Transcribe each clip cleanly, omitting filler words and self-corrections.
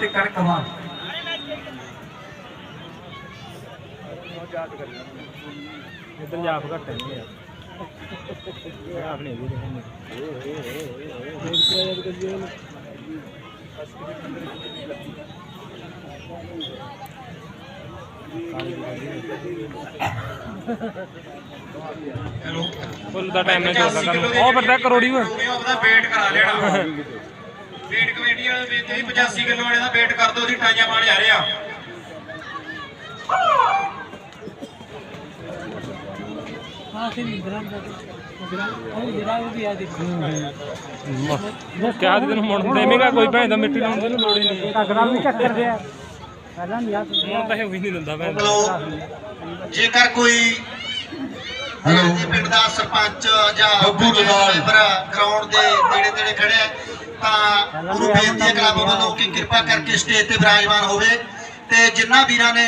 ਤੇ ਕਣਕਵਾਲ ਪੰਜਾਬ ਘੱਟ ਹੈ ਯਾਰ ਆਪਣੇ ਵੀ फुल दा टाइम में चलता कर ओ बंदा करोड़ी में ਉਹਦਾ ਵੇਟ ਕਰਾ ਲੈਣਾ ਵੇਟ ਕਮੇਟੀ ਵਾਲੇ ਵੇਚਦੇ 85 ਕਿਲੋ ਵਾਲੇ ਦਾ ਵੇਟ ਕਰ ਦੋ ਉਹਦੀ ਟਾਈਆਂ ਪਾਣ ਜਾ ਰਹੇ ਆ हां से ग्राम का और जरा वो भी याद क्या दिन मुड़ देवेगा कोई भैन दा मिट्टी लाउण दी लोड़ ही नहीं तगड़ा भी चक्कर दे पहला नहीं याद मुड़ ਤਾਂ ਇਹ ਵੀ ਨਹੀਂ ਦਿੰਦਾ ਭੈਣ ਜੇਕਰ ਕੋਈ ਹੈਲੋ ਪਿੰਡ ਦਾ ਸਰਪੰਚ ਜਾਂ ਮੈਂਬਰ ਗਰਾਊਂਡ ਦੇ ਨੇੜੇ ਤੇੜੇ ਖੜਿਆ ਤਾਂ ਉਹਨੂੰ ਬੇਨਤੀ ਹੈ ਕਲੱਬ ਵੱਲੋਂ ਕਿ ਕਿਰਪਾ ਕਰਕੇ ਸਟੇਜ ਤੇ ਵਿਰਾਜਮਾਨ ਹੋਵੇ ਤੇ ਜਿਨ੍ਹਾਂ ਵੀਰਾਂ ਨੇ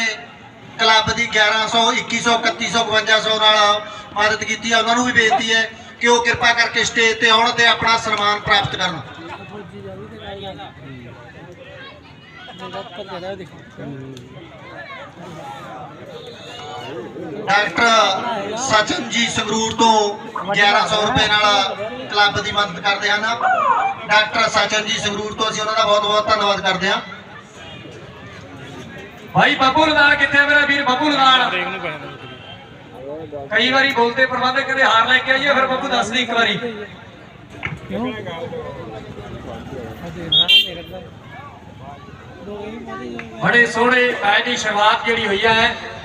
ਕਲੱਬ ਦੀ 1100 2100 3100 5200 ਨਾਲ ਮਦਦ ਕੀਤੀ ਹੈ ਉਹਨਾਂ ਨੂੰ ਵੀ ਬੇਨਤੀ ਹੈ ਕਿ ਉਹ ਕਿਰਪਾ ਕਰਕੇ ਸਟੇਜ ਤੇ ਆਉਣ ਤੇ ਆਪਣਾ ਸਨਮਾਨ ਪ੍ਰਾਪਤ ਕਰਨ डॉक्टर सचिन जी संगरूर तो 1100 रुपए क्लब की मदद करते हैं डॉक्टर सचिन जी संगरूर तो असं उन्होंने बहुत बहुत धन्यवाद करते हैं भाई बब्बू लदाल कितने मेरा वीर बब्बू लदाल कई बार बोलते प्रबंधक कहते हार लेके आइए फिर बब्बू दस दी एक बारी बड़े सोहने मैच की शुरुआत जी हुई है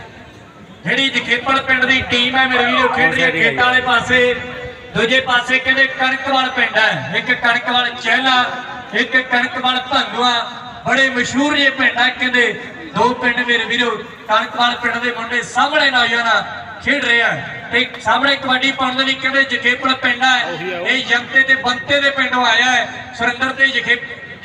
ਜਿਹੜੀ ਜਖੇਪਲ ਪਿੰਡ ਦੀ ਟੀਮ ਹੈ ਮੇਰੇ ਵੀਰੋ ਖੇਡ ਰਹੀ ਹੈ ਖੇਤਾਂ ਵਾਲੇ ਪਾਸੇ ਦੂਜੇ ਪਾਸੇ ਕਹਿੰਦੇ ਕਣਕਵਾਲ ਪਿੰਡ ਹੈ ਇੱਕ ਕਣਕਵਾਲ ਚਹਿਲਾ ਇੱਕ ਕਣਕਵਾਲ ਭੰਗਵਾ ਬੜੇ ਮਸ਼ਹੂਰ ਜੇ ਪਿੰਡ ਹੈ ਕਹਿੰਦੇ ਦੋ ਪਿੰਡ ਮੇਰੇ ਵੀਰੋ ਕਣਕਵਾਲ ਪਿੰਡ ਦੇ ਮੁੰਡੇ ਸਾਹਮਣੇ ਨੌਜਵਾਨ ਖੇਡ ਰਹੇ ਆ ਤੇ ਸਾਹਮਣੇ ਕਬੱਡੀ ਪਾਉਣ ਦੇ ਲਈ ਕਹਿੰਦੇ ਜਖੇਪਲ ਪਿੰਡ ਹੈ ਇਹ ਜੰਤੇ ਤੇ ਬੰਤੇ ਦੇ ਪਿੰਡੋਂ ਆਇਆ ਹੈ ਸੁਰਿੰਦਰ ਤੇ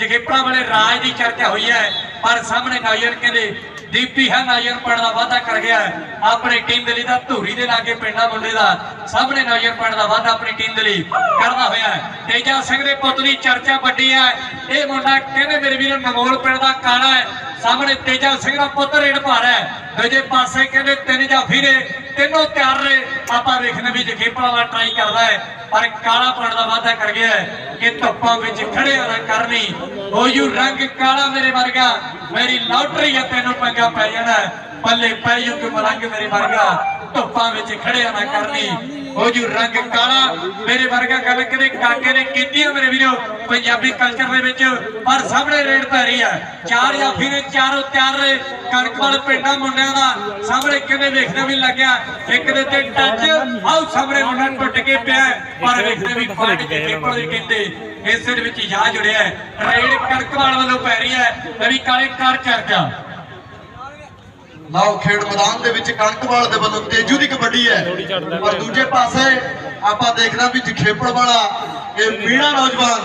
ਜਖੇਪਲਾਂ ਵਾਲੇ ਰਾਜ ਦੀ ਚਰਚਾ ਹੋਈ ਹੈ ਪਰ ਸਾਹਮਣੇ ਨੌਜਵਾਨ ਕਹਿੰਦੇ दीपी है नौजवान पढ़ का वादा कर गया है अपनी टीम के लिए धूरी के लागे पिंडा मुंडे का सामने नौजवान पढ़ का वादा अपनी टीम के लिए करता हुआ है तेजा सिंह के पुत की चर्चा वड्डी है ये मुंडा कहते मेरे वीर नमोल पिंड का काला है सामने तेजा सिंह का पुत रेड भार है दूजे पासे कहते तीन जाफी ने तीनों तैयार ने आप देखने भी जखेपड़ा वाला ट्राई करता है पर काला पढ़ का वादा कर गया है कि धुप्पा में खड़े ना करनी हो यू रंग काला मेरे वर्गा मेरी लॉटरी है तेनों पंगा पै जाना पल्ले पै जू कि मलंग मेरे वर्गा धुप्पा में खड़े ना करनी हो जू रंग काला मेरे वर्गा गल कदे काके ने कीती है मेरे वीरो पंजाबी कल्चर दे विच पर सामने रेड पै रही है चार जाफी ने चारों तैयार ने कणकवाल पिंडा मुंडियां दा सामने कहंदे वेखना भी लग्या एक दे ते टच आओ सामने मुंडा टुट के पिया पर वेखदे भी पार्ट के पेपर कहंदे इस दे विच जा जुड़िया है रेड कणकवाल वालों पै रही है रवि काले कार चर्चा लाओ खेड मैदान दे विच कणकवाल दे वल्लों तेजू दी कबड्डी है और दूजे पासे आपां देखना भी जखेपड़ वाला ये मीणा नौजवान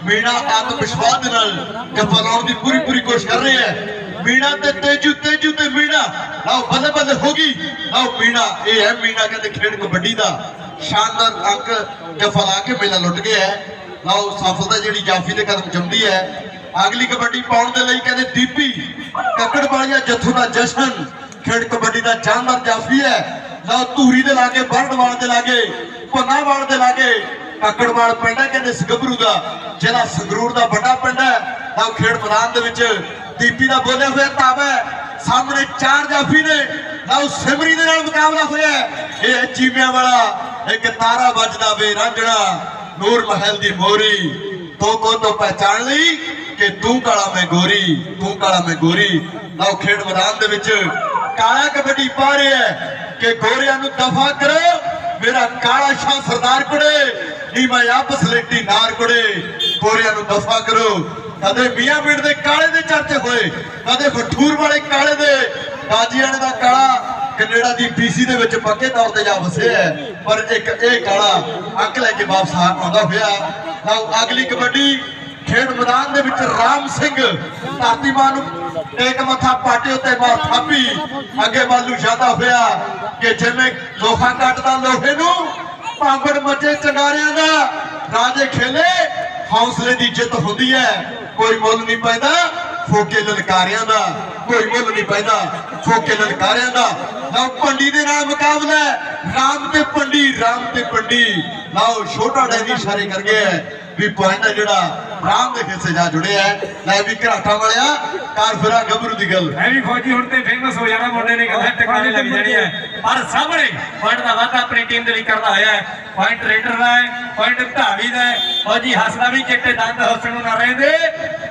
मीणा आत्मविश्वास दे नाल गप्पा लाउण दी पूरी कोशिश कर रहे हैं मीणा ते तेजू ते मीणा लाओ बल्ले बल्ले होगी लाओ मीणा ये है मीणा कहते खेड कबड्डी दा शानदार अंक गप्पा ला के मेला लुट गया है लाओ सफलता जिहड़ी जाफी दे कदम जमदी है अगली कबड्डी पाउण दे लई कहते दीपी कक्कड़वालिया जत्थू दा जशन खेड कबड्डी दा जानदार जाफी है लाओ धूरी दे लागे बरड़वाल दे लागे भन्नावाल दे लागे कक्कड़वाल पिंड है कहते सगबरू दा जिला संगरूर दा बड़ा पिंड है लाओ खेड मैदान दे विच दीपी दा बोले हुए ताब है सामने चार जाफी ने लाओ सिमरी दे नाल मुकाबला होया है ये चीमिया वाला एक तारा बजदा वे रांझणा नूर महल दी मोरी तो को तो पहचान ली कि तू काला मैं गोरी तू काला मैं गोरी लाओ खेड मैदान दे विच काला कबड्डी पा रहे है कि गोरियां नू दफा करो मेरा काला शाह सरदार कुड़े नी मैं आप सलेटी नार कुड़े गोरियां नू दफा करो कदे मियां पिंड दे काले दे चर्चे होए कदे फठूर वाले काले दे बाजीआणे दा काला कनेडा दी बीसी दे विच पक्के तौर ते जा वसे है पर एक ए काला अंक लेके वापस आंदा होया लाओ अगली कबड्डी खेड मैदान दे विच राम सिंह धरती मां नू टेक मथा पाटे उत्ते मार थापी अगे वालू ज्यादा होया कि जिवें लोहा कटदा लोहे नू भांगड़ मचे चंगारियां दा राजे खेले हौसले दी जित हुंदी है कोई मुल नहीं पैंदा ਫੋਕੇ ਲਲਕਾਰਿਆਂ ਦਾ ਕੋਈ ਮੁੱਲ ਨਹੀਂ ਪੈਂਦਾ ਫੋਕੇ ਲਲਕਾਰਿਆਂ ਦਾ ਲਓ ਪੰਡੀ ਦੇ ਨਾਲ ਮੁਕਾਬਲਾ ਰਾਮ ਤੇ ਪੰਡੀ ਲਓ ਛੋਟਾ ਡੈਨੀ ਇਸ਼ਾਰੇ ਕਰ ਗਿਆ ਵੀ ਪੁਆਇੰਟ ਹੈ ਜਿਹੜਾ ਰਾਮ ਦੇ ਹਿੱਸੇ ਜਾ ਜੁੜਿਆ ਲੈ ਵੀ ਘਰਾਟਾ ਵਾਲਿਆ ਕਾਰ ਫਿਰਾ ਗੱਭਰੂ ਦੀ ਗੱਲ ਮੈਂ ਵੀ ਫੌਜੀ ਹੁਣ ਤੇ ਫੇਮਸ ਹੋ ਜਾਣਾ ਮੁੰਡੇ ਨੇ ਗੱਲ ਟਿਕਾਣੇ ਲੱਗ ਜਾਣੀ ਹੈ ਪਰ ਸਾਹਮਣੇ ਪੁਆਇੰਟ ਦਾ ਵਾਅਦਾ ਆਪਣੀ ਟੀਮ ਦੇ ਲਈ ਕਰਦਾ ਹੋਇਆ ਹੈ ਪੁਆਇੰਟ ਰੇਡਰ ਦਾ ਹੈ ਪੁਆਇੰਟ ਧਾਵੀ ਦਾ ਹੈ ਫੌਜੀ ਹੱਸਦਾ ਵੀ ਚਿੱਟੇ ਦੰਦ ਹੱਸਣ ਨੂੰ ਨਾ ਰਹਿੰਦੇ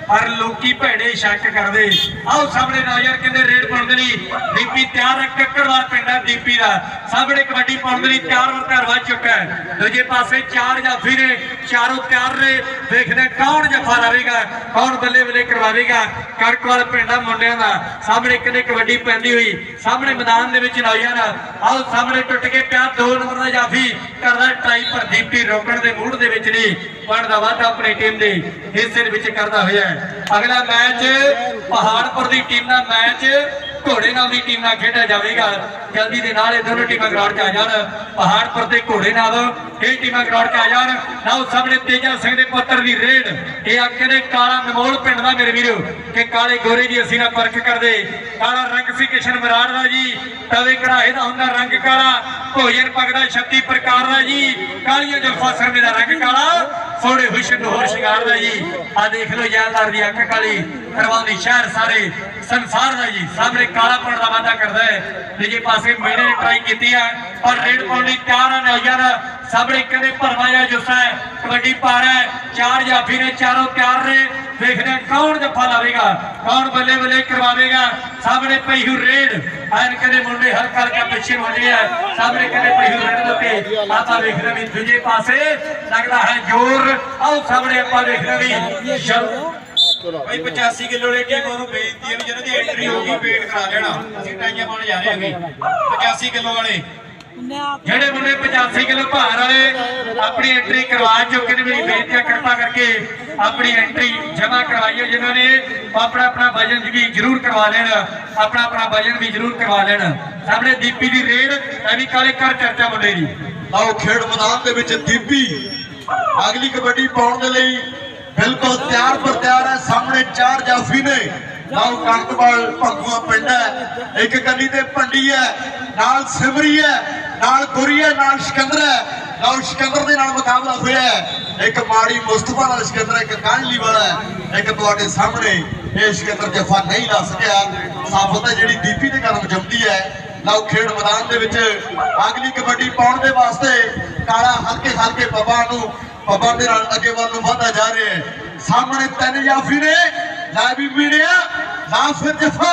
ਪਰ ਲੋਕੀ ਭੇੜੇ ਸ਼ੱਕ ਕਰਦੇ ਆਓ ਸਾਹਮਣੇ ਨੌਜਵਾਨ ਕਹਿੰਦੇ ਰੇਡ ਪਾਉਣ ਦੇ ਲਈ ਡੀਪੀ ਤਿਆਰ ਹੈ ਕੱਕੜਵਾਲ ਪਿੰਡਾ ਡੀਪੀ ਦਾ ਸਾਹਮਣੇ ਕਬੱਡੀ ਪਾਉਣ ਦੇ ਲਈ ਤਿਆਰ ਵਰਤਰ ਵੱਜ ਚੁੱਕਾ ਹੈ ਦੂਜੇ ਪਾਸੇ ਚਾਰ ਜਾਫੀ ਨੇ ਚਾਰੋਂ ਤਿਆਰ ਨੇ ਦੇਖਦੇ ਕੌਣ ਜਫਾ ਲਾਵੇਗਾ ਕੌਣ ਬੱਲੇ ਬੱਲੇ ਕਰਵਾਵੇਗਾ ਕੜਕਵਾਲ ਪਿੰਡਾ ਮੁੰਡਿਆਂ ਦਾ ਸਾਹਮਣੇ ਕਹਿੰਦੇ ਕਬੱਡੀ ਪੈਂਦੀ ਹੋਈ ਸਾਹਮਣੇ ਮੈਦਾਨ ਦੇ ਵਿੱਚ ਨੌਜਵਾਨ ਆਓ ਸਾਹਮਣੇ ਟੁੱਟ ਕੇ ਪਿਆ 2 ਨੰਬਰ ਦਾ ਜਾਫੀ ਕਰਦਾ ਟਰਾਈ ਪਰ ਡੀਪੀ ਰੋਕਣ ਦੇ ਮੂਡ ਦੇ ਵਿੱਚ ਨਹੀਂ ਪੁਆਇੰਟ ਦਾ ਵਾਅਦਾ ਆਪਣੀ ਟੀਮ ਦੇ ਹਿੱਸੇ ਦੇ ਵਿੱਚ ਕਰਦਾ ਹੋਇਆ ਹੈ ਅਗਲਾ ਮੈਚ ਪਹਾੜਪੁਰ ਦੀ ਟੀਮ ਦਾ ਮੈਚ ਘੋੜੇ ਨਾਲ ਦੀ ਟੀਮ ਨਾਲ ਖੇਡਿਆ ਜਾਵੇਗਾ ਜਲਦੀ ਦੇ ਨਾਲ ਇਹ ਦੋਨੋਂ ਟੀਮਾਂ ਗਰਾਊਂਡ 'ਚ ਆ ਜਾਣ ਪਹਾੜਪੁਰ ਤੇ ਘੋੜੇ ਨਾਲ ਇਹ ਟੀਮਾਂ ਗਰਾਊਂਡ 'ਚ ਆ ਜਾਣ ਲਓ ਸਾਹਮਣੇ ਤੇਜਾ ਸਿੰਘ ਦੇ ਪੁੱਤਰ ਦੀ ਰੇਡ ਇਹ ਆਕੇ ਦੇ ਕਾਲਾ ਨਮੋਲ ਪਿੰਡ ਦਾ ਮੇਰੇ ਵੀਰੋ ਕਿ ਕਾਲੇ ਗੋਰੇ ਦੀ ਅਸੀਂ ਨਾ ਪਰਖ ਕਰਦੇ ਕਾਲਾ ਰੰਗ ਸੀ ਕਿਸ਼ਨ ਬਰਾੜ ਦਾ ਜੀ ਤਵੇ ਕੜਾਹੇ ਦਾ ਹੁੰਦਾ ਰੰਗ ਕਾਲਾ ਭੋਜਨ ਪਗਦਾ 36 ਪ੍ਰਕਾਰ ਦਾ ਜੀ ਕਾਲੀਆਂ ਜਲਫਾ ਸਰਮੇ ਦਾ ਰੰਗ ਕਾਲਾ ਸੋਹਣੇ ਹੁਸਨ ਹੋਰ ਸ਼ਿੰਗਾਰ ਦਾ ਜੀ ਆ ਦੇਖ ਲਓ ਯਾਦਦਾਰ ਦੀ ਅੱਖ ਕਾਲੀ ਕਰਵਾਉਂਦੀ ਸ਼ਹਿਰ ਸਾਰੇ ਸੰਸਾਰ ਦਾ ਜੀ ਸਾਹਮਣੇ ਕਾਲਾ ਪਣ ਦਾ ਵਾਅਦਾ ਕਰਦਾ ਹੈ ਦੂਜੇ ਪਾਸੇ ਮੇਨੇ ਨੇ ਟਰਾਈ ਕੀਤੀ ਹੈ ਪਰ ਰੇਡ ਪਾਉਣ ਲਈ ਤਿਆਰ ਹੈ ਨੌਜਵਾਨ ਸਾਹਮਣੇ ਕਹਿੰਦੇ ਭਰਵਾਇਆ ਜੁੱਸਾ ਹੈ ਕਬੱਡੀ ਪਾਰ ਹੈ ਚਾਰ ਜਾਫੀ ਨੇ ਚਾਰੋਂ ਤਿਆਰ ਨੇ ਦੇਖਦੇ ਕੌਣ ਜੱਫਾ ਲਾਵੇਗਾ ਕੌਣ ਬੱਲੇ ਬੱਲੇ ਕਰਵਾਵੇਗਾ ਸਾਹਮਣੇ ਪਈਹੂ ਰੇਡ ਐਨ ਕਹਿੰਦੇ ਮੁੰਡੇ ਹਲਕਾ ਹਲਕਾ ਪਿੱਛੇ ਹੋ ਗਏ ਆ ਸਾਹਮਣੇ ਕਹਿੰਦੇ ਪਈਹੂ ਰੇਡ ਦੇ ਉੱਤੇ ਆਪਾਂ ਵੇਖਦੇ ਵੀ ਦੂਜੇ ਪਾਸੇ ਲੱਗਦਾ ਹੈ ਜ਼ੋਰ ਆਓ ਸਾਹਮਣੇ ਆਪਾਂ ਵੇਖਦੇ ਵੀ ਭਾਈ 85 ਕਿਲੋ ਦੇ ਟੀਮ ਨੂੰ ਬੇਨਤੀ ਹੈ ਵੀ ਜਿਹਨਾਂ ਦੀ ਐਂਟਰੀ ਹੋ ਗਈ ਵੇਟ ਕਰਾ ਲੈਣਾ ਅਸੀਂ ਟਾਈਆਂ ਪਾਉਣ ਜਾ ਰਹੇ ਹਾਂ 85 ਕਿਲੋ ਵਾਲੇ ਜਿਹੜੇ ਮੁੰਡੇ 85 ਕਿਲੋ ਭਾਰ ਵਾਲੇ ਆਪਣੀ ਐਂਟਰੀ ਕਰਵਾ ਚੁੱਕੇ ਨੇ ਮੇਰੀ ਬੇਨਤੀ ਹੈ ਕਿਰਪਾ ਕਰਕੇ ਆਪਣੀ ਐਂਟਰੀ ਜਮ੍ਹਾਂ ਕਰਵਾਈਓ ਜਿਨ੍ਹਾਂ ਨੇ ਆਪਣਾ ਵਜਨ ਵੀ ਜ਼ਰੂਰ ਕਰਵਾ ਲੈਣ ਆਪਣਾ ਵਜਨ ਵੀ ਜ਼ਰੂਰ ਕਰਵਾ ਲੈਣ ਸਾਹਮਣੇ ਦੀਪੀ ਦੀ ਰੇਡ ਐਵੇਂ ਕਾਲੇ ਕਰ ਚਰਚਾ ਮੁੰਡੇ ਦੀ ਆਓ ਖੇਡ ਮੈਦਾਨ ਦੇ ਵਿੱਚ ਦੀਪੀ ਅਗਲੀ ਕਬੱਡੀ ਪਾਉਣ ਦੇ ਲਈ ਬਿਲਕੁਲ ਤਿਆਰ ਪਰ ਤਿਆਰ ਹੈ ਸਾਹਮਣੇ ਚਾਰ ਜਾਫੀ ਨੇ ਨਾਲ ਕਣਕਵਾਲ ਭੰਗੂਆ ਪਿੰਡ ਹੈ ਇੱਕ ਕੰਨੀ ਤੇ ਪੰਡੀ ਹੈ ਨਾਲ ਸਿਮਰੀ ਹੈ ਨਾਲ ਗੁਰੀ ਹੈ ਨਾਲ ਸਿਕੰਦਰ ਹੈ ਨਾਲ ਸਿਕੰਦਰ ਦੇ ਨਾਲ ਮੁਕਾਬਲਾ ਹੋਇਆ ਹੈ ਇੱਕ ਮਾੜੀ ਮੁਸਤਫਾ ਨਾਲ ਸਿਕੰਦਰ ਇੱਕ ਕਾਂਝਲੀ ਵਾਲਾ ਹੈ ਇੱਕ ਤੁਹਾਡੇ ਸਾਹਮਣੇ ਇਹ ਸਿਕੰਦਰ ਜਫਾ ਨਹੀਂ ਲਾ ਸਕਿਆ ਸਾਫਤ ਹੈ ਜਿਹੜੀ ਦੀਪੀ ਦੇ ਕਦਮ ਜੰਮਦੀ ਹੈ ਲਓ ਖੇਡ ਮੈਦਾਨ ਦੇ ਵਿੱਚ ਅਗਲੀ ਕਬੱਡੀ ਪਾਉਣ ਦੇ ਵਾਸਤੇ ਕਾਲਾ ਹਲਕੇ ਪੱਬਾਂ ਦੇ ਨਾਲ ਅੱਗੇ ਵੱਲ ਨੂੰ ਵਧਦਾ ਜਾ ਰਿਹਾ ਹੈ ਸਾਹਮਣੇ 3 ਜਾਫੀ ਨੇ ਲੈ ਵੀ ਮੀੜਿਆ ਨਾ ਫਿਰ ਜਫਾ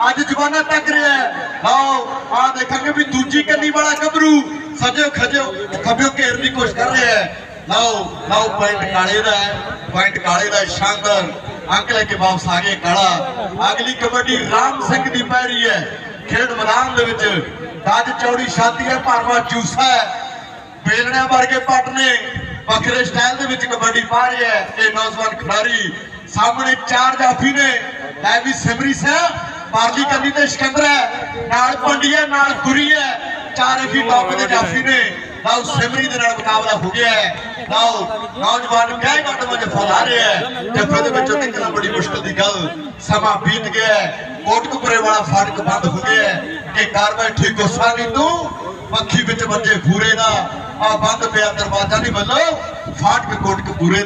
ਅੱਜ ਜਵਾਨਾ ਤੱਕ ਰਿਹਾ ਲਓ ਆ ਦੇਖਾਂਗੇ ਵੀ ਦੂਜੀ ਕੰਨੀ ਵਾਲਾ ਗੱਭਰੂ ਸੱਜੋ ਖੱਬਿਓ ਘੇਰਨ ਦੀ ਕੋਸ਼ਿਸ਼ ਕਰ ਰਿਹਾ ਹੈ ਲਓ ਪੁਆਇੰਟ ਕਾਲੇ ਦਾ ਸ਼ਾਨਦਾਰ ਅੰਕ ਲੈ ਕੇ ਵਾਪਸ ਆ ਗਏ ਕਾਲਾ ਅਗਲੀ ਕਬੱਡੀ ਰਾਮ ਸਿੰਘ ਦੀ ਪੈ ਰਹੀ ਹੈ ਖੇਡ ਮੈਦਾਨ ਦੇ ਵਿੱਚ ਗੱਜ ਚੌੜੀ ਛਾਤੀ ਹੈ ਭਰਵਾ ਚੂਸਾ ਹੈ ਬੇਲਣਿਆਂ ਵਰਗੇ ਪੱਟ ਨੇ ਵੱਖਰੇ ਸਟਾਈਲ ਦੇ ਵਿੱਚ ਕਬੱਡੀ ਪਾ ਰਿਹਾ ਹੈ ਇਹ ਨੌਜਵਾਨ ਖਿਡਾਰੀ ਸਾਹਮਣੇ ਚਾਰ ਜਾਫੀ ਨੇ ਲੈ ਵੀ ਸਿਮਰੀ ਸਾਹਿਬ ਪਾਰਲੀ ਕੰਨੀ ਤੇ ਸਿਕੰਦਰ ਹੈ ਨਾਲ ਪੰਡੀ ਹੈ ਨਾਲ ਗੁਰੀ ਹੈ ਚਾਰੇ ਵੀ ਟੌਪ ਦੇ ਜਾਫੀ ਨੇ ਲਓ ਸਿਮਰੀ ਦੇ ਨਾਲ ਮੁਕਾਬਲਾ ਹੋ ਗਿਆ ਹੈ ਲਓ ਨੌਜਵਾਨ ਕਹਿ ਘੱਟ ਵਜੇ ਫਲਾ ਰਿਹਾ ਹੈ ਜੱਫੇ ਦੇ ਵਿੱਚੋਂ ਨਿਕਲਣਾ ਬੜੀ ਮੁਸ਼ਕਲ ਦੀ ਗੱਲ ਸਮਾਂ ਬੀਤ ਗਿਆ ਕੋਟਕਪੁਰੇ ਵਾਲਾ ਫਾਟਕ ਬੰਦ ਹੋ ਗਿਆ ਕਿ ਘਰ ਬੈਠੀ ਗੁੱਸਾ ਨਹੀਂ ਤੂੰ ਪੱਖੀ ਵਿੱਚ ਵੱਜੇ ਫੂਰੇ ਦਾ ਆ ਬੰਦ ਪਿਆ ਦਰਵਾਜ਼ਾ ਨਹੀਂ ਬੱਲੋ ਫਾਟਕ ਕੋਟਕਪੂਰੇ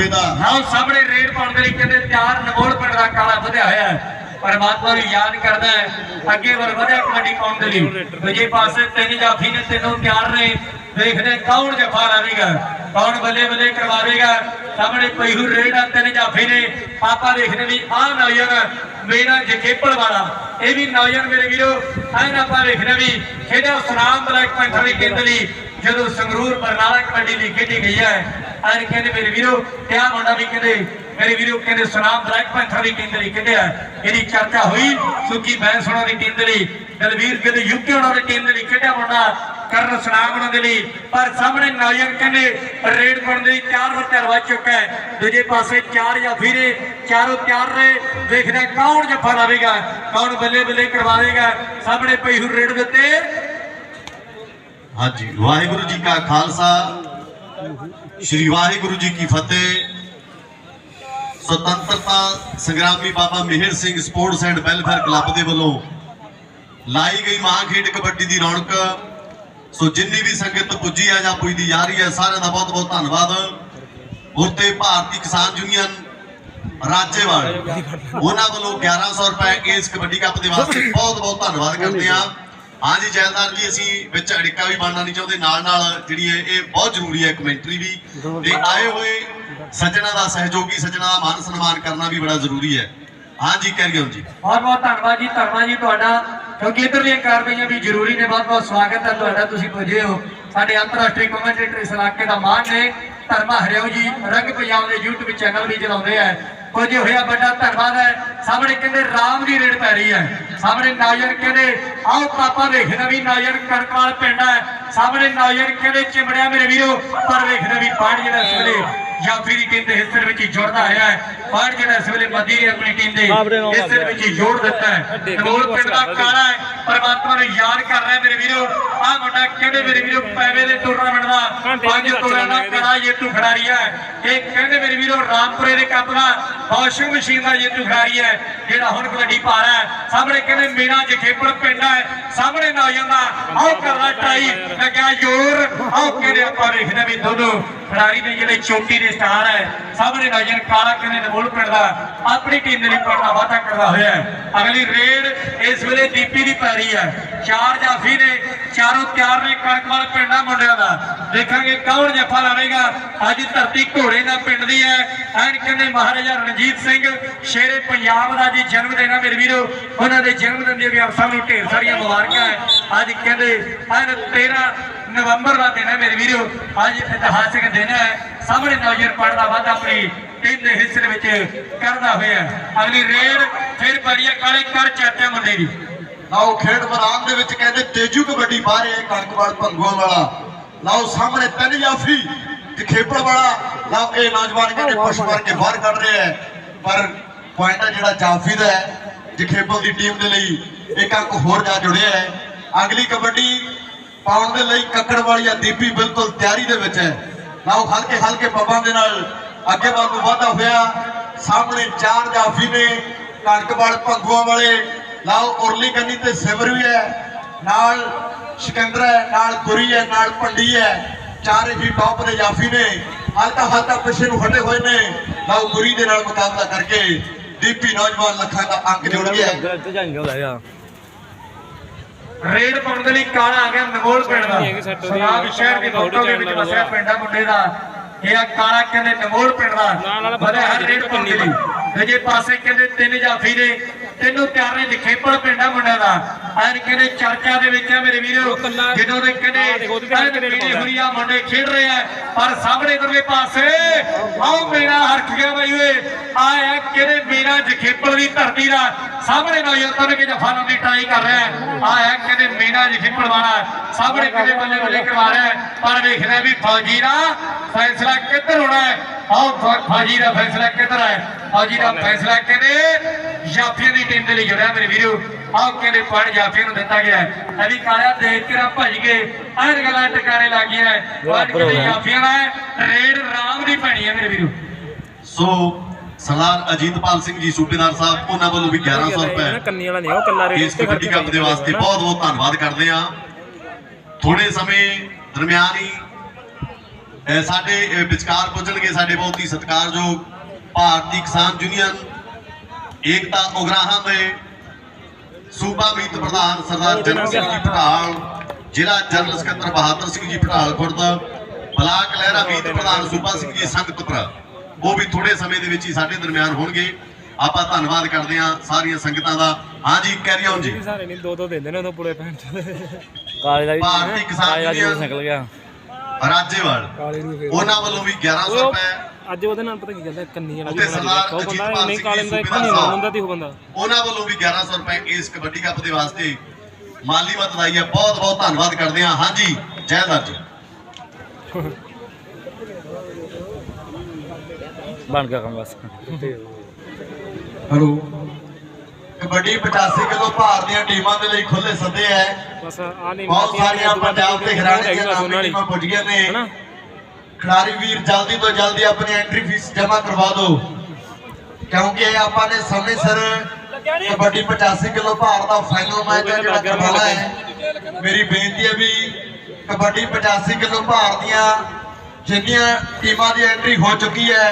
ਦਾ ਲਓ ਸਾਹਮਣੇ ਰੇਡ ਪਾਉਣ ਦੇ ਲਈ ਕਹਿੰਦੇ ਤਿਆਰ ਨਮੋਲ ਪਿੰਡ ਦਾ ਕਾਲਾ ਵਧਿਆ ਹੋਇਆ ਹੈ ਪਰਮਾਤਮਾ ਨੂੰ ਯਾਦ ਕਰਦਾ ਹੈ ਅੱਗੇ ਵਧਿਆ ਕਬੱਡੀ ਪਾਉਣ ਦੇ ਲਈ ਦੂਜੇ ਪਾਸੇ 3 ਜਾਫੀ ਨੇ ਤਿੰਨੋਂ ਤਿਆਰ ਨੇ ਦੇਖਦੇ ਕੌਣ ਜਫਾ ਲਾਵੇਗਾ ਕੌਣ ਬੱਲੇ ਬੱਲੇ ਕਰਵਾਵੇਗਾ ਸਾਹਮਣੇ ਪਈਹੂ ਰੇਡ ਆ 3 ਜਾਫੀ ਨੇ ਆਪਾਂ ਦੇਖਦੇ ਵੀ ਆਹ ਨੌਜਵਾਨ ਮੇਰਾ ਜਖੇਪਲ ਵਾਲਾ ਇਹ ਵੀ ਨੌਜਵਾਨ ਮੇਰੇ ਵੀਰੋ ਐਨ ਆਪਾਂ ਦੇਖਦੇ ਵੀ ਖੇਡਿਆ ਸੁਨਾਮ ਬਲੈਕ ਪੈਂਥਰ ਦੀ ਟੀਮ ਲਈ ਜਦੋਂ ਸੰਗਰੂਰ ਬਰਨਾਲਾ ਕਬੱਡੀ ਲਈ ਖੇਡੀ ਗਈ ਹੈ ਐਨ ਕਹਿੰਦੇ ਮੇਰੇ ਵੀਰੋ ਕਿਆ ਮੁੰਡਾ ਵੀ ਕਹਿੰਦੇ ਮੇਰੇ ਵੀਰੋ ਕਹਿੰਦੇ ਸੁਨਾਮ ਬਲੈਕ ਪੈਂਥਰ ਦੀ ਟੀਮ ਲਈ ਖੇਡਿਆ ਇਹਦੀ ਚਰਚਾ ਹੋਈ ਸੁੱਕੀ ਬੈਂਸ ਉਹਨਾਂ ਦੀ ਟੀਮ ਲਈ ਦਲਵੀਰ ਕਹਿੰਦੇ ਯੂਕੇ ਉਹਨਾਂ ਦੀ ਟੀਮ ਲਈ ਖੇਡਿਆ ਮੁੰਡਾ ਕਰਨ ਸੁਨਾਮ ਉਹਨਾਂ ਦੇ ਲਈ ਪਰ ਸਾਹਮਣੇ ਨੌਜਵਾਨ ਕਹਿੰਦੇ ਰੇਡ ਪਾਉਣ ਦੇ ਲਈ ਤਿਆਰ ਵੱਜ ਚੁੱਕਾ ਹੈ ਦੂਜੇ ਪਾਸੇ ਚਾਰ ਜਾਫੀ ਨੇ ਚਾਰੋਂ ਤਿਆਰ ਨੇ ਦੇਖਦੇ ਕੌਣ ਜੱਫਾ ਲਾਵੇਗਾ ਕੌਣ ਬੱਲੇ ਬੱਲੇ ਕਰਵਾਵੇਗਾ ਸਾਹਮਣੇ ਪਈਹੂ ਰੇਡ ਦੇ ਉੱਤੇ ਹਾਂਜੀ ਵਾਹਿਗੁਰੂ ਜੀ ਕਾ ਖਾਲਸਾ श्री वाहिगुरु जी की फतेह ਸੁਤੰਤਰਤਾ ਸੰਗਰਾਮੀ ਬਾਬਾ ਮਿਹਰ Singh sports and welfare club ਦੇ ਵੱਲੋਂ ਲਾਈ ਗਈ ਮਾਂ ਖੇਡ ਕਬੱਡੀ ਦੀ ਰੌਣਕ। ਸੋ ਜਿੰਨੀ ਵੀ ਸੰਗਤ ਪੁੱਜੀ ਹੈ ਜਾਂ ਪੁੱਜਦੀ ਜਾ ਰਹੀ ਹੈ, ਸਾਰਿਆਂ ਦਾ ਬਹੁਤ ਬਹੁਤ ਧੰਨਵਾਦ। ਉੱਤੇ ਭਾਰਤੀ ਕਿਸਾਨ ਯੂਨੀਅਨ ਰਾਜੇਵਾਲ ਉਹਨਾਂ ਵੱਲੋਂ 1100 ਰੁਪਏ ਇਸ ਕਬੱਡੀ ਕੱਪ ਦੇ ਵਾਸਤੇ ਬਹੁਤ ਬਹੁਤ ਧੰਨਵਾਦ ਕਰਦੇ ਹਾਂ। ਹਾਂਜੀ ਜੈਲਦਾਰ ਜੀ, ਅਸੀਂ ਵਿੱਚ ਅੜਿੱਕਾ ਵੀ ਬਣਨਾ ਨਹੀਂ ਚਾਹੁੰਦੇ, ਨਾਲ ਨਾਲ ਜਿਹੜੀ ਹੈ ਇਹ ਬਹੁਤ ਜ਼ਰੂਰੀ ਹੈ ਕਮੈਂਟਰੀ ਵੀ, ਤੇ ਆਏ ਹੋਏ ਸੱਜਣਾ ਦਾ ਸਹਿਯੋਗੀ ਸੱਜਣਾ ਦਾ ਮਾਨ ਸਨਮਾਨ ਕਰਨਾ ਵੀ ਬੜਾ ਜ਼ਰੂਰੀ ਹੈ। ਹਾਂਜੀ ਕੈਰੀ ਔਨ ਜੀ। ਬਹੁਤ ਬਹੁਤ ਧੰਨਵਾਦ ਜੀ, ਧੰਨਵਾਦ ਜੀ ਤੁਹਾਡਾ, ਕਿਉਂਕਿ ਇੱਧਰਲੀਆਂ ਕਾਰਵਾਈਆਂ ਵੀ ਜ਼ਰੂਰੀ ਨੇ। ਬਹੁਤ ਬਹੁਤ ਸਵਾਗਤ ਹੈ ਤੁਹਾਡਾ, ਤੁਸੀਂ ਪੁੱਜੇ ਹੋ। ਸਾਡੇ ਅੰਤਰਰਾਸ਼ਟਰੀ ਕਮੈਂਟੇਟਰ ਇਸ ਇਲਾਕੇ ਦਾ ਮਾਣ ਨੇ ਧਰਮਾ ਹਰਿਓ ਜੀ, ਰੰਗ ਪੰਜਾਬ ਦੇ YouTube ਚੈਨਲ ਵੀ ਚਲਾਉਂਦੇ ਆ। ਪੁੱਜੇ ਹੋਇਆ ਵੱਡਾ ਧੰਨਵਾਦ ਹੈ। ਸਾਹਮਣੇ ਕਹਿੰਦੇ ਰਾਮ ਦੀ ਰੇਡ ਪੈ ਰਹੀ ਹੈ, ਸਾਹਮਣੇ ਨੌਜਵਾਨ ਕਹਿੰਦੇ ਆਓ ਪਾਪਾ ਵੇਖਣਾ ਵੀ ਨੌਜਵਾਨ ਕਣਕਵਾਲ ਪਿੰਡ ਹੈ, ਸਾਹਮਣੇ ਨੌਜਵਾਨ ਕਹਿੰਦੇ ਚਿਮੜਿਆ ਮੇਰੇ ਵੀਰੋ, ਪਰ ਵੇਖਣਾ ਵੀ ਪਾੜ ਜਿਹੜਾ ਇਸ ਵੇਲੇ ਜਾਫੀ ਦੀ ਟੀਮ ਦੇ ਹਿੱਸੇ ਵਿੱਚ ਜੁੜਦਾ ਹੋਇਆ ਹੈ। ਪਾੜ ਜਿਹੜਾ ਇਸ ਵੇਲੇ ਮੱਦੀ ਨੇ ਆਪਣੀ ਟੀਮ ਦੇ ਹਿੱਸੇ ਵਿੱਚ ਜੋੜ ਦਿੱਤਾ ਹੈ। ਨਗੋਲ ਪਿੰਡ ਦਾ ਕਾਲਾ ਹੈ, ਪਰਮਾਤਮਾ ਨੂੰ ਯਾਦ ਕਰ ਰਿਹਾ ਮੇਰੇ ਵੀਰੋ। ਆਹ ਮੁੰਡਾ ਕਹਿੰਦੇ ਮੇਰੇ ਵੀਰੋ ਪੈਵੇ ਦੇ ਟੂਰਨਾਮੈਂਟ ਦਾ 5 ਤੋਲਿਆਂ ਦਾ ਕੜਾ ਜੇਤੂ ਖਿਡਾਰੀ ਹੈ। ਇਹ ਕਹਿੰਦੇ ਮੇਰੇ ਵੀਰੋ ਰਾਮਪੁਰੇ ਦੇ ਕੱਪ ਦਾ ਵਾਸ਼ਿੰਗ ਮਸ਼ੀਨ ਦਾ ਜੇਤੂ ਖਿਡਾਰੀ ਹੈ, ਜਿਹੜਾ ਹੁਣ ਕਬੱਡੀ ਪਾ ਰਿਹਾ ਹੈ। ਸਾਹਮਣੇ ਕਹਿੰਦੇ ਮੀਨਾ ਜਖੇਪੁਰ ਪਿੰਡ ਹੈ, ਸਾਹਮਣੇ ਨੌਜਵਾਨ ਦਾ ਆਓ ਕਰਦਾ ਟਰਾਈ ਲੱਗਿਆ ਜ਼ੋਰ। ਆਓ ਕਹਿੰਦੇ ਆਪਾਂ ਵੇਖਦੇ ਵੀ ਦੋਨੋਂ ਖਿਡਾਰੀ ਨੇ ਜਿਹੜੇ ਚੋਟੀ ਦੇ ਸਟਾਰ ਹੈ। ਸਾਹਮਣੇ ਨੌਜਵਾਨ ਕਾਲਾ ਕਹਿੰਦੇ ਨਗੋਲ ਪਿੰਡ ਦਾ ਆਪਣੀ ਟੀਮ ਦੇ ਲਈ ਪੜਨ ਦਾ ਵਾਅਦਾ ਕਰਦਾ ਹੋਇਆ ਹੈ। ਅਗਲੀ ਰੇਡ ਇਸ ਵੇਲੇ ਦੀਪੀ ਦੀ ਪੈ ਰਹੀ ਹੈ। 4 ਜਾਫੀ ਨੇ, ਚਾਰੋਂ ਤਿਆਰ ਨੇ ਕਣਕਵਾਲ ਪਿੰਡਾਂ ਮੁੰਡਿਆਂ ਦਾ। ਦੇਖਾਂਗੇ ਕੌਣ ਜੱਫਾ ਲਾਵੇਗਾ। ਅੱਜ ਧਰਤੀ ਘੋੜੇ ਦਾ ਪਿੰਡ ਦੀ ਹੈ। ਐਨ ਕਹਿੰਦੇ ਮਹਾਰਾਜਾ ਰਣਜੀਤ ਸਿੰਘ ਸ਼ੇਰੇ ਪੰਜਾਬ ਦਾ ਜੀ ਜਨਮ ਦਿਨ ਹੈ ਮੇਰੇ ਵੀਰੋ। ਉਹਨਾਂ ਦੇ ਜਨਮ ਦਿਨ ਦੀਆਂ ਵੀ ਆਪ ਸਭ ਨੂੰ ਢੇਰ ਸਾਰੀਆਂ ਮੁਬਾਰਕਾਂ ਹੈ। ਅੱਜ ਕਹਿੰਦੇ ਐਨ 13 ਨਵੰਬਰ ਦਾ ਦਿਨ ਹੈ ਮੇਰੇ ਵੀਰੋ। ਅੱਜ ਇਤਿਹਾਸਿਕ ਦਿਨ ਹੈ। ਸਾਹਮਣੇ ਨੌਜਵਾਨ ਪੜਨ ਦਾ ਵਾਅਦਾ ਆਪਣੀ ਟੀਮ ਦੇ ਹਿੱਸੇ ਦੇ ਵਿੱਚ ਕਰਦਾ ਹੋਇਆ। ਅਗਲੀ ਰੇਡ ਫਿਰ ਬੜੀਆ ਕਾਲੇ ਕਰ ਚਾਚਾ ਮੁੰਡੇ ਦੀ। ਲਓ ਖੇਡ ਮੈਦਾਨ ਦੇ ਵਿੱਚ ਕਹਿੰਦੇ ਤੇਜੂ ਕਬੱਡੀ ਬਾਹਰ ਹੈ ਕਣਕਵਾਲ ਭੰਗੂਆਂ ਵਾਲਾ। ਲਓ ਸਾਹਮਣੇ 3 ਜਾਫੀ ਜਖੇਪੜ ਵਾਲਾ। ਲਓ ਇਹ ਨੌਜਵਾਨ ਕਹਿੰਦੇ ਪੁਸ਼ ਮਾਰ ਕੇ ਬਾਹਰ ਕੱਢ ਰਿਹਾ ਹੈ, ਪਰ ਪੁਆਇੰਟ ਹੈ ਜਿਹੜਾ ਜਾਫੀ ਦਾ ਹੈ ਜਖੇਪੜ ਦੀ ਟੀਮ ਦੇ ਲਈ। ਇੱਕ ਅੰਕ ਹੋਰ ਜਾ ਜੁੜਿਆ ਹੈ। ਅਗਲੀ ਕਬੱਡੀ ਪਾਉਣ ਦੇ ਲਈ ਕੱਕੜ ਵਾਲੀ ਦੀਪੀ ਬਿਲਕੁਲ ਤਿਆਰੀ ਦੇ ਵਿੱਚ ਹੈ। ਲਓ ਹਲਕੇ ਹਲਕੇ ਪੱਬਾਂ ਦੇ ਨਾਲ ਅੱਗੇ ਵੱਲ ਨੂੰ ਵਾਧਾ ਹੋਇਆ। ਸਾਹਮਣੇ 4 ਜਾਫੀ ਨੇ ਕਣਕਵਾਲ ਭੰਗੂਆਂ ਵਾਲੇ। ਲਓ ਉਰਲੀ ਕੰਨੀ ਤੇ ਸਿਵਰ ਵੀ ਹੈ, ਨਾਲ ਸਿਕੰਦਰ ਹੈ, ਨਾਲ ਗੁਰੀ ਹੈ, ਨਾਲ ਭੰਡੀ ਹੈ। ਚਾਰੇ ਹੀ ਟੌਪ ਦੇ ਜਾਫੀ ਨੇ। ਹਲਕਾ ਹਲਕਾ ਪਿੱਛੇ ਨੂੰ ਹਟੇ ਹੋਏ ਨੇ। ਲਓ ਗੁਰੀ ਦੇ ਨਾਲ ਮੁਕਾਬਲਾ ਕਰਕੇ ਦੀਪੀ ਨੌਜਵਾਨ ਲੱਖਾਂ ਦਾ ਅੰਕ ਜੋੜ ਗਿਆ। ਰੇਡ ਪਾਉਣ ਦੇ ਲਈ ਕਾਲਾ ਆ ਗਿਆ ਨਗੋਲ ਪਿੰਡ ਦਾ। ਸਨਾਬ ਸ਼ਹਿਰ ਦੀ ਫੋਟੋ ਦੇ ਵਿੱਚ ਵਸਿਆ ਪਿੰਡਾ ਮੁੰਡੇ ਦਾ ਇਹ ਆ ਕਾਲਾ ਕਹਿੰਦੇ ਨਗੋਲ ਪਿੰਡ ਦਾ ਵਧਿਆ ਹਰ ਰੇਡ ਪਾਉਣ ਦੇ ਲਈ। ਦੂਜੇ ਪਾਸੇ ਕਹਿੰਦੇ 3 ਜਾਫੀ ਨੇ, ਤਿੰਨੋਂ ਤਿਆਰ ਨੇ ਜਖੇਪੜ ਪਿੰਡਾ ਮੁੰਡਿਆਂ ਦਾ। ਐਨ ਕਹਿੰਦੇ ਚਰਚਾ ਦੇ ਵਿੱਚ ਆ ਮੇਰੇ ਵੀਰੋ, ਜਦੋਂ ਦੇ ਕਹਿੰਦੇ ਮੇਰੇ ਹੁਰੀਆ ਮੁੰਡੇ ਖੇਡ ਰਹੇ ਆ। ਪਰ ਸਾਹਮਣੇ ਇਧਰਲੇ ਪਾਸੇ ਆਓ ਮੇਰਾ ਹਰਖ ਗਿਆ ਬਈ ਓਏ। ਆਇਆ ਕਹਿੰਦੇ ਮੇਰਾ ਜਖੇਪੜ ਦੀ ਧਰਤੀ ਦਾ। ਸਾਹਮਣੇ ਨੌਜਵਾਨ ਕੇ ਜਫਾ ਲਾਉਣ ਦੀ ਟਰਾਈ ਕਰ ਰਿਹਾ। ਆਇਆ ਕਹਿੰਦੇ ਮੀਨਾ ਜਖੇਪੜ ਵਾਲਾ ਸਾਹਮਣੇ ਕਹਿੰਦੇ ਬੱਲੇ ਬੱਲੇ ਕਰਵਾ ਰਿਹਾ। ਪਰ ਵੇਖਦਾ ਵੀ ਫੌਜੀ ਦਾ ਫੈਸਲਾ ਕਿੱਧਰ ਹੋਣਾ ਹੈ। ਆਓ ਫੌਜੀ ਦਾ ਫੈਸਲਾ ਕਿੱਧਰ ਹੈ। ਫੌਜੀ ਦਾ ਫੈਸਲਾ ਕਹਿੰਦੇ ਜਾਫੀਆਂ ਦੀ ਟੀਮ ਦੇ ਲਈ ਜੁੜਿਆ ਮੇਰੇ ਵੀਰੋ। ਆਓ ਕਹਿੰਦੇ ਪੁਆਇੰਟ ਜਾਫੀਆਂ ਨੂੰ ਦਿੱਤਾ ਗਿਆ ਹੈ। ਅਭੀ ਕਾਲਿਆ ਦੇਖ ਕੇ ਨਾ ਭੱਜ ਗਏ, ਐਨ ਗੱਲਾਂ ਟਿਕਾਣੇ ਲੱਗ ਗਈਆਂ। ਪੁਆਇੰਟ ਕਹਿੰਦੇ ਜਾਫੀਆਂ ਦਾ ਰੇਡ ਰਾਮ ਦੀ ਪੈਣੀ ਹੈ ਮੇਰੇ ਵੀਰੋ। ਸੋ ਸਰਦਾਰ ਅਜੀਤਪਾਲ ਸਿੰਘ ਜੀ ਸੂਬੇਦਾਰ ਸਾਹਿਬ, ਉਹਨਾਂ ਵੱਲੋਂ ਵੀ 1100 ਰੁਪਏ ਕੰਨੀ ਵਾਲਾ ਨਹੀਂ ਉਹ ਕੱਲਾ ਰੇਡ ਇਸ ਕਬੱਡੀ ਕੱਪ ਦੇ ਵਾਸਤੇ ਬਹੁਤ ਬਹੁਤ ਧੰਨਵਾਦ ਕਰਦੇ ਹਾਂ। ਥੋੜੇ ਸਮੇਂ ਦਰਮਿਆਨ ਹੀ ਸਾਡੇ ਵਿਚਕਾਰ ਪੁੱਜਣਗੇ ਸਾਡੇ ਬਹੁਤ ਹੀ ਸਤਿਕਾਰਯੋਗ ਭਾਰਤੀ ਕਿਸਾਨ ਯੂਨੀਅਨ ਏਕਤਾ ਉਗਰਾਹਾਂ ਦੇ ਸੂਬਾ ਮੀਤ ਪ੍ਰਧਾਨ ਸਰਦਾਰ ਜਨਮ ਸਿੰਘ ਜੀ ਪਟਾਲ, ਜ਼ਿਲ੍ਹਾ ਜਨਰਲ ਸਕੱਤਰ ਬਹਾਦਰ ਸਿੰਘ ਜੀ ਪਟਾਲ ਖੁਰਦ, ਬਲਾਕ ਲਹਿਰਾ ਮੀਤ ਪ੍ਰਧਾਨ ਸੂਬਾ ਸਿੰਘ ਜੀ ਸੰਗਤਪੁਰ, ਉਹ ਵੀ ਥੋੜੇ ਸਮੇਂ ਦੇ ਵਿੱਚ ਹੀ ਸਾਡੇ ਦਰਮਿਆਨ ਹੋਣਗੇ। ਆਪਾਂ ਧੰਨਵਾਦ ਕਰਦੇ ਹਾਂ ਸਾਰੀਆਂ ਸੰਗਤਾਂ ਦਾ। ਹਾਂਜੀ ਕੈਰੀ ਔਨ ਜੀ। ਸਾਰੇ ਨਹੀਂ 2-2 ਦਿੰਦੇ ਨੇ ਉਦੋਂ ਪੁੜੇ ਪੈਣ ਕਾਲੇ ਦਾ ਵੀ ਭਾਰਤੀ ਕਿਸਾਨ ਯੂਨੀਅਨ ਨਿਕਲ ਗਿਆ ਰਾਜੇਵਾਲ, ਉਹਨਾਂ ਵੱਲੋਂ ਵੀ 1100 ਰੁਪਏ। ਅੱਜ ਉਹਦੇ ਨਾਲ ਪਤਾ ਕੀ ਕਹਿੰਦਾ ਕੰਨੀ ਵਾਲਾ ਉੱਤੇ ਸਰਦਾਰ ਉਹ ਬੰਦਾ ਅਜੀਤਪਾਲ ਨਹੀਂ ਸਿੰਘ ਕਾਲੇ ਦਾ ਇੱਕ ਨਹੀਂ ਹੁੰਦਾ ਦੀ ਉਹ ਬੰਦਾ। ਉਹਨਾਂ ਵੱਲੋਂ ਵੀ 1100 ਰੁਪਏ ਇਸ ਕਬੱਡੀ ਕੱਪ ਦੇ ਵਾਸਤੇ ਮਾਲੀ ਮਦਦ ਆਈ ਹੈ। ਬਹੁਤ ਬਹੁਤ ਧੰਨਵਾਦ ਕਰਦੇ ਹਾਂ। ਹਾਂਜੀ ਜੈਦਾਰ ਜੀ। ਬਣ ਗਿਆ ਕੰਮ ਬਸ। ਹੈਲੋ, ਕਬੱਡੀ 85 ਕਿਲੋ ਭਾਰ ਦੀਆਂ ਟੀਮਾਂ ਦੇ ਲਈ ਖੁੱਲੇ ਸੱਦੇ ਹੈ। ਬਸ ਆ ਨਹੀਂ ਬਹੁਤ ਸਾਰੀਆਂ ਪੰਜਾਬ ਤੇ ਹਰਿਆਣੇ ਦੀਆਂ ਨਾਮੀ ਟੀਮਾਂ ਪੁੱਜ ਗਈਆਂ ਨੇ। ਖਿਡਾਰੀ ਵੀਰ ਜਲਦੀ ਤੋਂ ਜਲਦੀ ਆਪਣੀ ਐਂਟਰੀ ਫੀਸ ਜਮ੍ਹਾਂ ਕਰਵਾ ਦਿਓ। क्योंकि ਆਪਾਂ ने समय सिर कबड्डी 85 किलो भार का फाइनल मैच है जिहड़ा करवाना है। मेरी बेनती है भी कबड्डी 85 किलो भार दियां जिन्नियां टीमां दी एंट्री हो चुकी है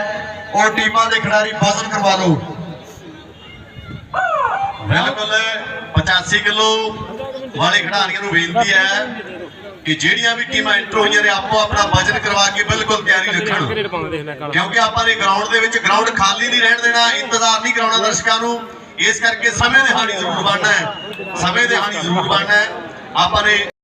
और टीमां दे खिडारी वजन करवा लो। बिल्कुल 85 किलो वाले खिडारियों को बेनती है कि ਜਿਹੜੀਆਂ ਵੀ ਟੀਮਾਂ ਐਂਟਰ ਹੋਈਆਂ ਨੇ ਆਪੋ ਆਪਣਾ ਵਜਨ ਕਰਵਾ ਕੇ ਬਿਲਕੁਲ ਤਿਆਰੀ ਰੱਖਣ, ਕਿਉਂਕਿ ਆਪਾਂ ਨੇ ਗਰਾਊਂਡ ਦੇ ਵਿੱਚ ਗਰਾਊਂਡ ਖਾਲੀ ਨਹੀਂ ਰਹਿਣ ਦੇਣਾ, ਇੰਤਜ਼ਾਰ ਨਹੀਂ ਕਰਾਉਣਾ ਦਰਸ਼ਕਾਂ ਨੂੰ। ਇਸ ਕਰਕੇ ਸਮੇਂ ਦੇ ਹਾਣੀ ਜ਼ਰੂਰ ਬਣਨਾ ਹੈ, ਸਮੇਂ ਦੇ ਹਾਣੀ ਜ਼ਰੂਰ ਬਣਨਾ ਹੈ। ਆਪਾਂ ਨੇ